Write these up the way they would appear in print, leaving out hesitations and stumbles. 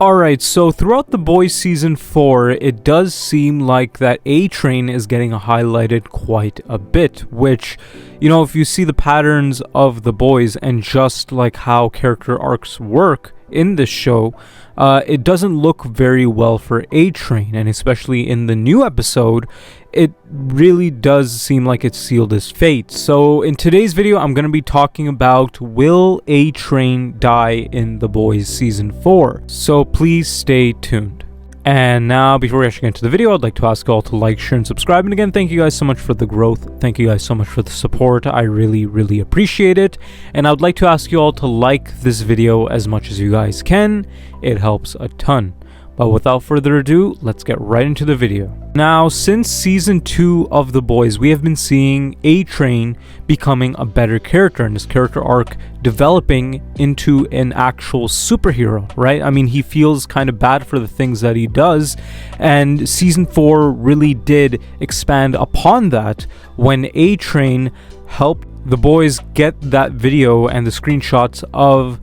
Alright, so throughout The Boys Season 4, it does seem like that A-Train is getting highlighted quite a bit, which, you know, if you see the patterns of The Boys and just like how character arcs work in this show, it doesn't look very well for A-Train, and especially in the new episode, it really does seem like it's sealed his fate. So in today's video, I'm going to be talking about, will A-Train die in The Boys Season 4? So please stay tuned. And now, before we actually get into the video, I'd like to ask you all to like, share, and subscribe. And again, thank you guys so much for the growth. Thank you guys so much for the support. I really appreciate it. And I would like to ask you all to like this video as much as you guys can. It helps a ton. But without further ado, let's get right into the video. Now, since Season 2 of The Boys, we have been seeing A-Train becoming a better character, and his character arc developing into an actual superhero, right? I mean, he feels kind of bad for the things that he does, and Season 4 really did expand upon that when A-Train helped the boys get that video and the screenshots of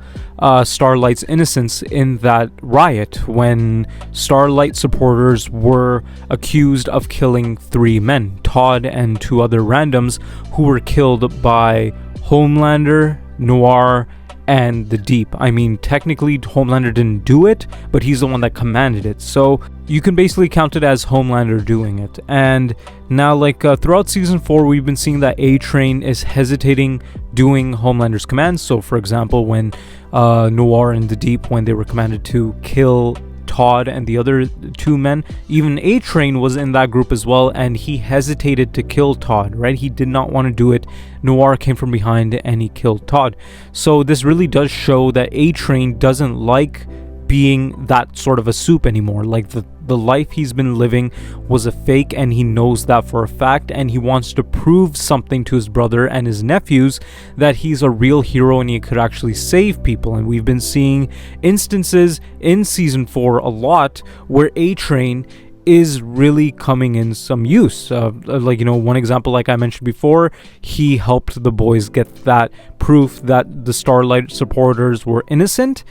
Starlight's innocence in that riot when Starlight supporters were accused of killing 3 men, Todd and 2 other randoms, who were killed by Homelander, Noir, and the Deep. I mean, technically Homelander didn't do it, but he's the one that commanded it, so you can basically count it as Homelander doing it. And now, throughout Season 4, we've been seeing that A-Train is hesitating doing Homelander's commands. So for example, when Noir and the Deep, when they were commanded to kill Todd and the other 2 men, even A-Train was in that group as well, and he hesitated to kill Todd, right? He did not want to do it. Noir came from behind and he killed Todd. So this really does show that A-Train doesn't like being that sort of a soup anymore. Like the life he's been living was a fake, and he knows that for a fact, and he wants to prove something to his brother and his nephews that he's a real hero and he could actually save people. And we've been seeing instances in Season 4 a lot where A-Train is really coming in some use. One example, like I mentioned before, he helped the boys get that proof that the Starlight supporters were innocent.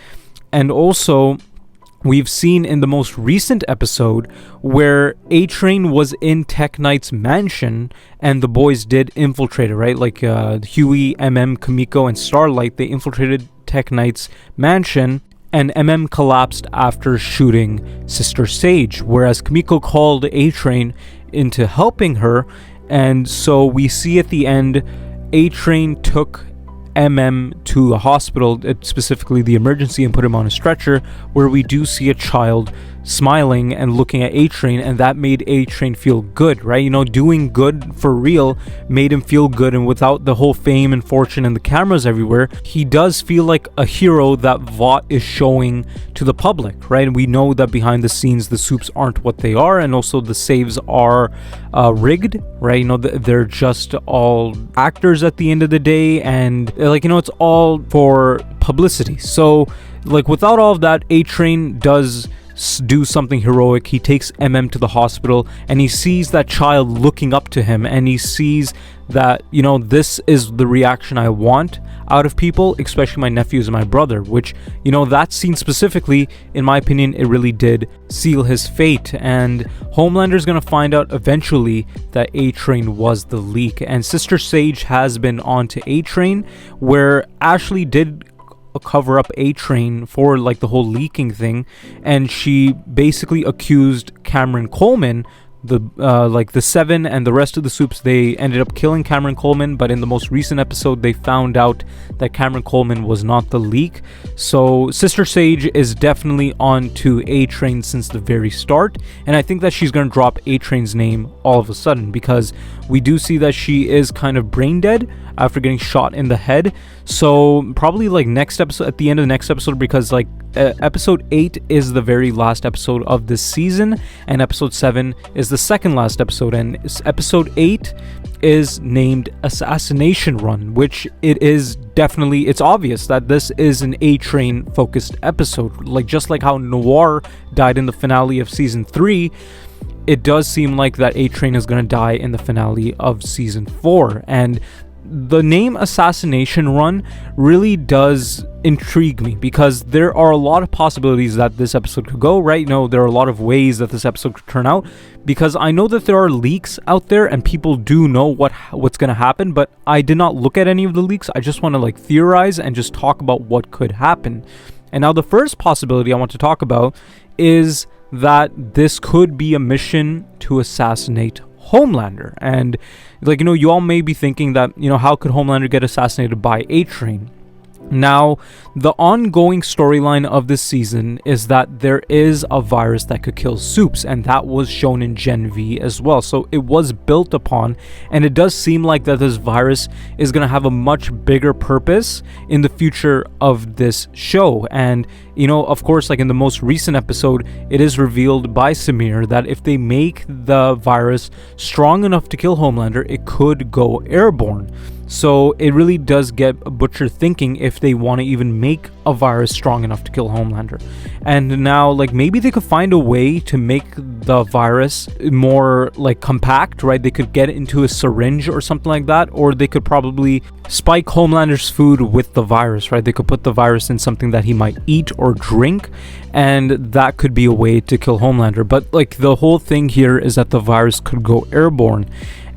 And also, we've seen in the most recent episode where A-Train was in Tech Knight's mansion and the boys did infiltrate it, right? Huey, Kimiko, and Starlight, they infiltrated Tech Knight's mansion, and collapsed after shooting Sister Sage, whereas Kimiko called A-Train into helping her. And so we see at the end, A-Train took to a hospital, specifically the emergency, and put him on a stretcher, where we do see a child smiling and looking at A-Train, and that made A-Train feel good, right? You know, doing good for real made him feel good, and without the whole fame and fortune and the cameras everywhere, he does feel like a hero that Vought is showing to the public, right? And we know that behind the scenes the soups aren't what they are, and also the saves are rigged, right? You know, they're just all actors at the end of the day, and it's all for publicity. So without all of that, A-Train does do something heroic. He takes to the hospital, and he sees that child looking up to him, and he sees that, this is the reaction I want out of people, especially my nephews and my brother, which, that scene specifically, in my opinion, it really did seal his fate. And Homelander's gonna find out eventually that A-Train was the leak, and Sister Sage has been on to A-Train, where Ashley did cover up A-Train for the whole leaking thing, and she basically accused Cameron Coleman, the 7 and the rest of the soups. They ended up killing Cameron Coleman, but in the most recent episode they found out that Cameron Coleman was not the leak. So Sister Sage is definitely on to A-Train since the very start, and I think that she's going to drop A-Train's name all of a sudden, because we do see that she is kind of brain dead after getting shot in the head. So probably next episode, at the end of the next episode, because episode 8 is the very last episode of this season, and episode 7 is the second last episode, and episode 8 is named Assassination Run, which it's obvious that this is an A-Train focused episode. Just like how Noir died in the finale of season 3, it does seem like that A-Train is going to die in the finale of season 4, and the name Assassination Run really does intrigue me, because there are a lot of possibilities that this episode could go, right? There are a lot of ways that this episode could turn out, because I know that there are leaks out there and people do know what's going to happen, but I did not look at any of the leaks. I just want to like theorize and just talk about what could happen. And now the first possibility I want to talk about is that this could be a mission to assassinate Homelander. And like, you all may be thinking that, how could Homelander get assassinated by A-Train? Now, the ongoing storyline of this season is that there is a virus that could kill Soups, and that was shown in Gen V as well. So it was built upon, and it does seem like that this virus is going to have a much bigger purpose in the future of this show. And, of course, like in the most recent episode, it is revealed by Samir that if they make the virus strong enough to kill Homelander, it could go airborne. So it really does get Butcher thinking if they want to even make a virus strong enough to kill Homelander. And now, like, maybe they could find a way to make the virus more, like, compact, right? They could get it into a syringe or something like that, or they could probably spike Homelander's food with the virus, right? They could put the virus in something that he might eat or drink, and that could be a way to kill Homelander. But, like, the whole thing here is that the virus could go airborne.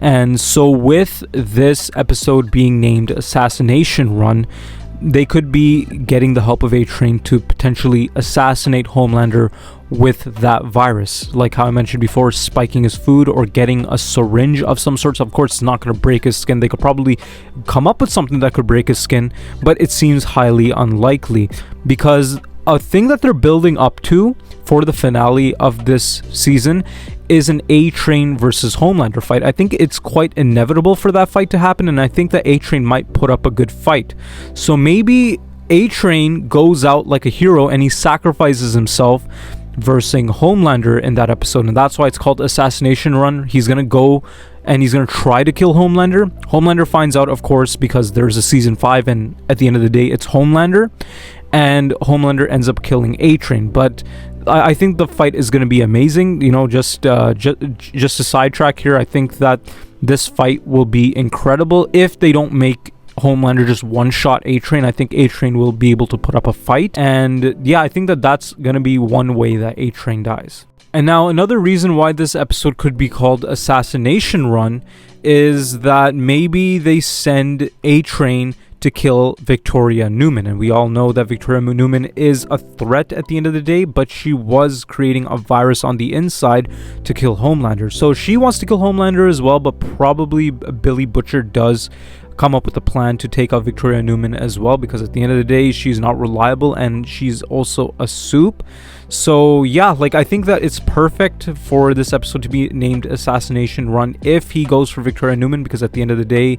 And so with this episode being named Assassination Run, they could be getting the help of A-Train to potentially assassinate Homelander with that virus. Like how I mentioned before, spiking his food or getting a syringe of some sorts. Of course, it's not going to break his skin. They could probably come up with something that could break his skin, but it seems highly unlikely, because a thing that they're building up to for the finale of this season is an A-Train versus Homelander fight. I think it's quite inevitable for that fight to happen, and I think that A-Train might put up a good fight. So maybe A-Train goes out like a hero and he sacrifices himself versus Homelander in that episode, and that's why it's called Assassination Run. He's gonna go and he's gonna try to kill Homelander. Homelander finds out, of course, because there's a season 5, and at the end of the day it's Homelander, and Homelander ends up killing A-Train. But I think the fight is going to be amazing. Just a sidetrack here, I think that this fight will be incredible. If they don't make Homelander just one-shot A-Train, I think A-Train will be able to put up a fight. And yeah, I think that that's going to be one way that A-Train dies. And now another reason why this episode could be called Assassination Run is that maybe they send A-Train to kill Victoria Newman. And we all know that Victoria Newman is a threat at the end of the day, but she was creating a virus on the inside to kill Homelander. So she wants to kill Homelander as well, but probably Billy Butcher does come up with a plan to take out Victoria Newman as well, because at the end of the day, she's not reliable and she's also a soup. So yeah, like I think that it's perfect for this episode to be named Assassination Run if he goes for Victoria Newman, because at the end of the day,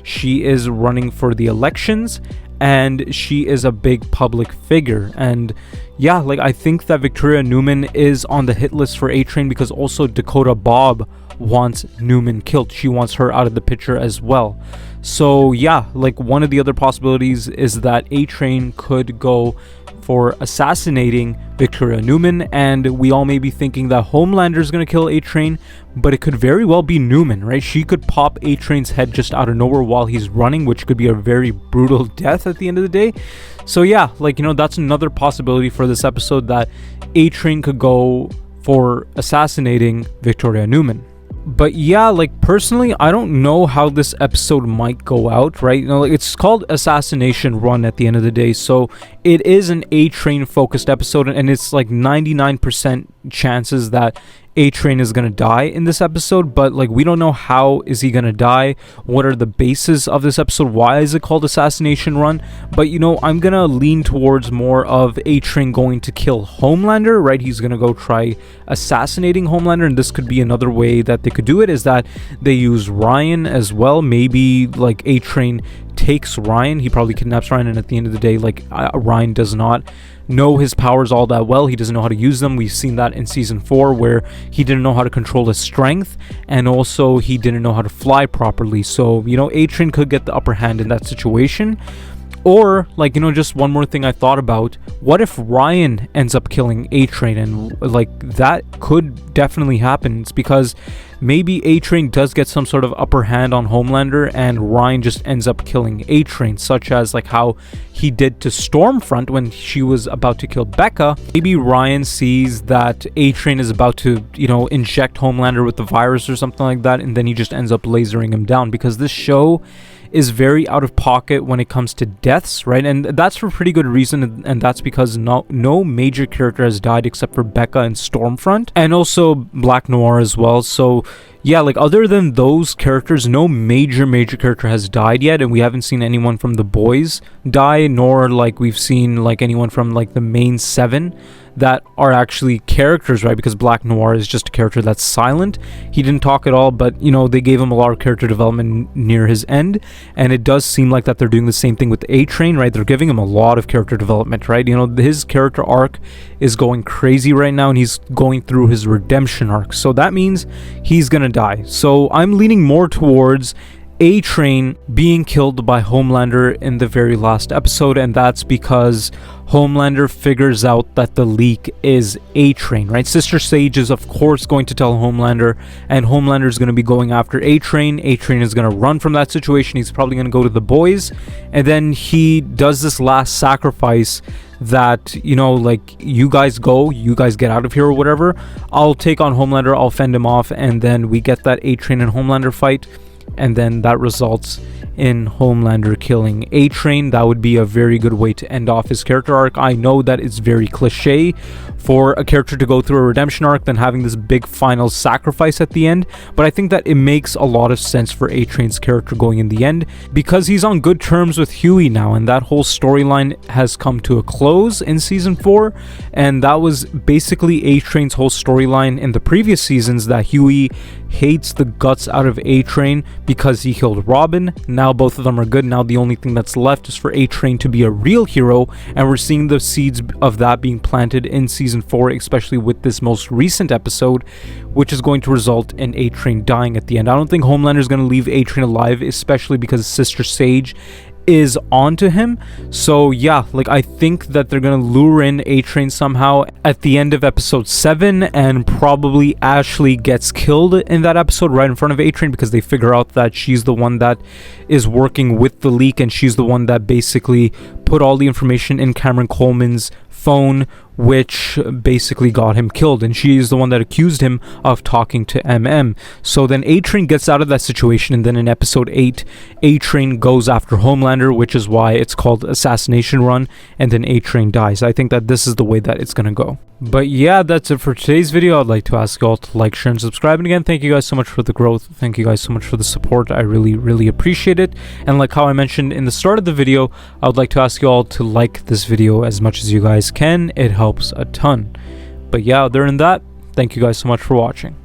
she is running for the elections and she is a big public figure. And yeah, like I think that Victoria Newman is on the hit list for A-Train, because also Dakota Bob wants Newman killed. She wants her out of the picture as well. So yeah, like one of the other possibilities is that A-Train could go for assassinating Victoria Newman, and we all may be thinking that Homelander is going to kill A-Train, but it could very well be Newman, right? She could pop A-Train's head just out of nowhere while he's running, which could be a very brutal death at the end of the day. So yeah, like, that's another possibility for this episode, that A-Train could go for assassinating Victoria Newman. But yeah, like personally, I don't know how this episode might go out, right? Like it's called Assassination Run at the end of the day, so it is an A-Train focused episode, and it's like 99% chances that A-Train is gonna die in this episode, but like we don't know how is he gonna die, what are the bases of this episode, why is it called Assassination Run. But I'm gonna lean towards more of A-Train going to kill Homelander, right? He's gonna go try assassinating Homelander, and this could be another way that they could do it, is that they use Ryan as well. Maybe like A-Train takes Ryan, he probably kidnaps Ryan, and at the end of the day, like Ryan does not know his powers all that well. He doesn't know how to use them. We've seen that in season 4, where he didn't know how to control his strength, and also he didn't know how to fly properly. So A-Train could get the upper hand in that situation. Or, like, you know, just one more thing I thought about. What if Ryan ends up killing A-Train? And, like, that could definitely happen. It's because maybe A-Train does get some sort of upper hand on Homelander and Ryan just ends up killing A-Train, such as, like, how he did to Stormfront when she was about to kill Becca. Maybe Ryan sees that A-Train is about to, you know, inject Homelander with the virus or something like that, and then he just ends up lasering him down, because this show is very out of pocket when it comes to deaths, right? And that's for pretty good reason, and that's because no major character has died except for Becca and Stormfront, and also Black Noir as well. So yeah, like, other than those characters, no major character has died yet, and we haven't seen anyone from the boys die, nor, like, we've seen, like, anyone from, like, the main 7 that are actually characters, right? Because Black Noir is just a character that's silent. He didn't talk at all, but, you know, they gave him a lot of character development near his end, and it does seem like that they're doing the same thing with A-Train, right? They're giving him a lot of character development, right? You know, his character arc is going crazy right now, and he's going through his redemption arc, so that means he's gonna die. So I'm leaning more towards A-Train being killed by Homelander in the very last episode, and that's because Homelander figures out that the leak is A-Train, right? Sister Sage is, of course, going to tell Homelander, and Homelander is going to be going after A-Train. A-Train is going to run from that situation. He's probably going to go to the boys, and then he does this last sacrifice that, you know, like, you guys go, you guys get out of here or whatever. I'll take on Homelander, I'll fend him off, and then we get that A-Train and Homelander fight, and then that results in Homelander killing A-Train. That would be a very good way to end off his character arc. I know that it's very cliche for a character to go through a redemption arc, then having this big final sacrifice at the end, but I think that it makes a lot of sense for A-Train's character going in the end, because he's on good terms with Huey now, and that whole storyline has come to a close in season 4, and that was basically A-Train's whole storyline in the previous seasons, that Huey hates the guts out of A-Train because he killed Robin. Now both of them are good. Now the only thing that's left is for A-Train to be a real hero, and we're seeing the seeds of that being planted in season 4, especially with this most recent episode, which is going to result in A-Train dying at the end. I don't think Homelander is going to leave A-Train alive, especially because Sister Sage is onto him. So yeah, like, I think that they're gonna lure in A-Train somehow at the end of episode 7, and probably Ashley gets killed in that episode right in front of A-Train, because they figure out that she's the one that is working with the leak, and she's the one that basically put all the information in Cameron Coleman's phone, which basically got him killed, and she is the one that accused him of talking to MM. So then A-Train gets out of that situation, and then in episode 8, A-Train goes after Homelander, which is why it's called Assassination Run, and then A-Train dies. I think that this is the way that it's gonna go. But yeah, that's it for today's video. I'd like to ask you all to like, share, and subscribe. And again, thank you guys so much for the growth. Thank you guys so much for the support. I really appreciate it. And like how I mentioned in the start of the video, I would like to ask you all to like this video as much as you guys can. It helps a ton. But yeah, other than that, thank you guys so much for watching.